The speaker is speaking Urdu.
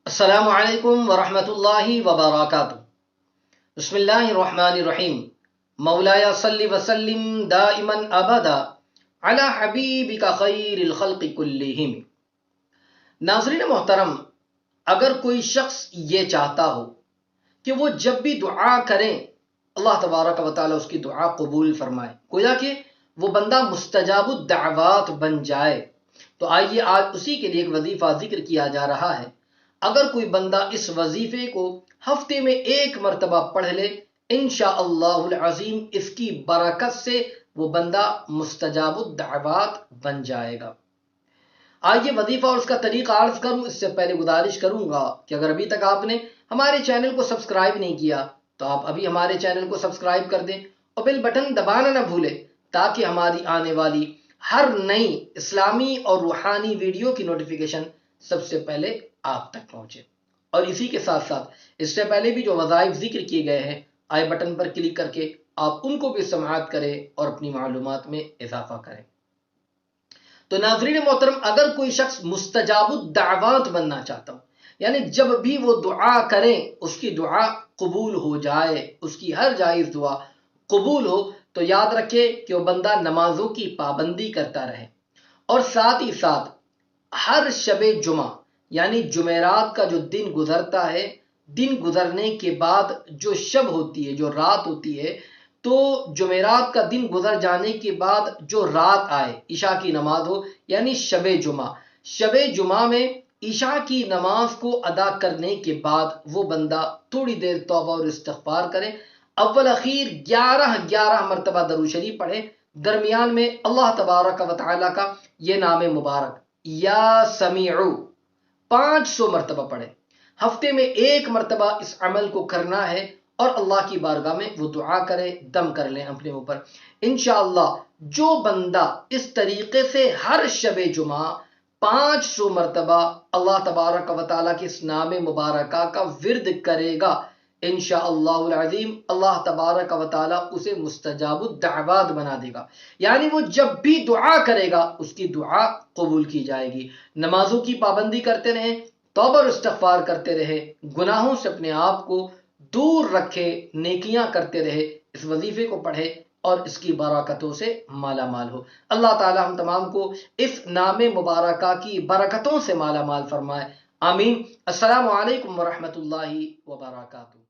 السلام علیکم ورحمۃ اللہ وبرکاتہ۔ بسم اللہ الرحمن الرحیم۔ مولایا صلی وسلم دائما ابدا علی حبیبک خیر الخلق کلہم۔ ناظرین محترم، اگر کوئی شخص یہ چاہتا ہو کہ وہ جب بھی دعا کریں اللہ تبارک و تعالی اس کی دعا قبول فرمائے، گویا کہ وہ بندہ مستجاب الدعوات بن جائے، تو آئیے آج اسی کے لیے ایک وظیفہ ذکر کیا جا رہا ہے۔ اگر کوئی بندہ اس وظیفے کو ہفتے میں ایک مرتبہ پڑھ لے، انشاءاللہ العظیم اس کی برکت سے وہ بندہ مستجاب الدعوات بن جائے گا۔ آئیے وظیفہ اور اس کا طریقہ عرض کروں، اس سے پہلے گزارش کروں گا کہ اگر ابھی تک آپ نے ہمارے چینل کو سبسکرائب نہیں کیا تو آپ ابھی ہمارے چینل کو سبسکرائب کر دیں اور بیل بٹن دبانا نہ بھولیں، تاکہ ہماری آنے والی ہر نئی اسلامی اور روحانی ویڈیو کی نوٹیفیکیشن سب سے پہلے آپ تک پہنچے۔ اور اسی کے ساتھ ساتھ اس سے پہلے بھی جو وظائف ذکر کیے گئے ہیں، آئی بٹن پر کلک کر کے آپ ان کو بھی سماعت کریں اور اپنی معلومات میں اضافہ کریں۔ تو ناظرین محترم، اگر کوئی شخص مستجاب الدعوات بننا چاہتا ہو، یعنی جب بھی وہ دعا کریں اس کی دعا قبول ہو جائے، اس کی ہر جائز دعا قبول ہو، تو یاد رکھے کہ وہ بندہ نمازوں کی پابندی کرتا رہے، اور ساتھ ہی ساتھ ہر شب جمعہ یعنی جمعرات کا جو دن گزرتا ہے، دن گزرنے کے بعد جو شب ہوتی ہے، جو رات ہوتی ہے، تو جمعرات کا دن گزر جانے کے بعد جو رات آئے، عشاء کی نماز ہو یعنی شب جمعہ میں عشاء کی نماز کو ادا کرنے کے بعد وہ بندہ تھوڑی دیر توبہ اور استغفار کرے، اول اخیر 11 مرتبہ درود شریف پڑھے، درمیان میں اللہ تبارک و تعالی کا یہ نام مبارک یا سمیعو 500 مرتبہ پڑھے۔ ہفتے میں ایک مرتبہ اس عمل کو کرنا ہے اور اللہ کی بارگاہ میں وہ دعا کرے، دم کر لیں اپنے اوپر۔ انشاءاللہ جو بندہ اس طریقے سے ہر شب جمعہ 500 مرتبہ اللہ تبارک و تعالیٰ کے اس نام مبارکہ کا ورد کرے گا، انشاءاللہ العظیم اللہ تبارک و تعالیٰ اسے مستجاب الدعوات بنا دے گا، یعنی وہ جب بھی دعا کرے گا اس کی دعا قبول کی جائے گی۔ نمازوں کی پابندی کرتے رہیں، توبہ اور استغفار کرتے رہے، گناہوں سے اپنے آپ کو دور رکھے، نیکیاں کرتے رہے، اس وظیفے کو پڑھے اور اس کی برکتوں سے مالا مال ہو۔ اللہ تعالی ہم تمام کو اس نام مبارکہ کی برکتوں سے مالا مال فرمائے، آمین۔ السلام علیکم ورحمۃ اللہ وبرکاتہ۔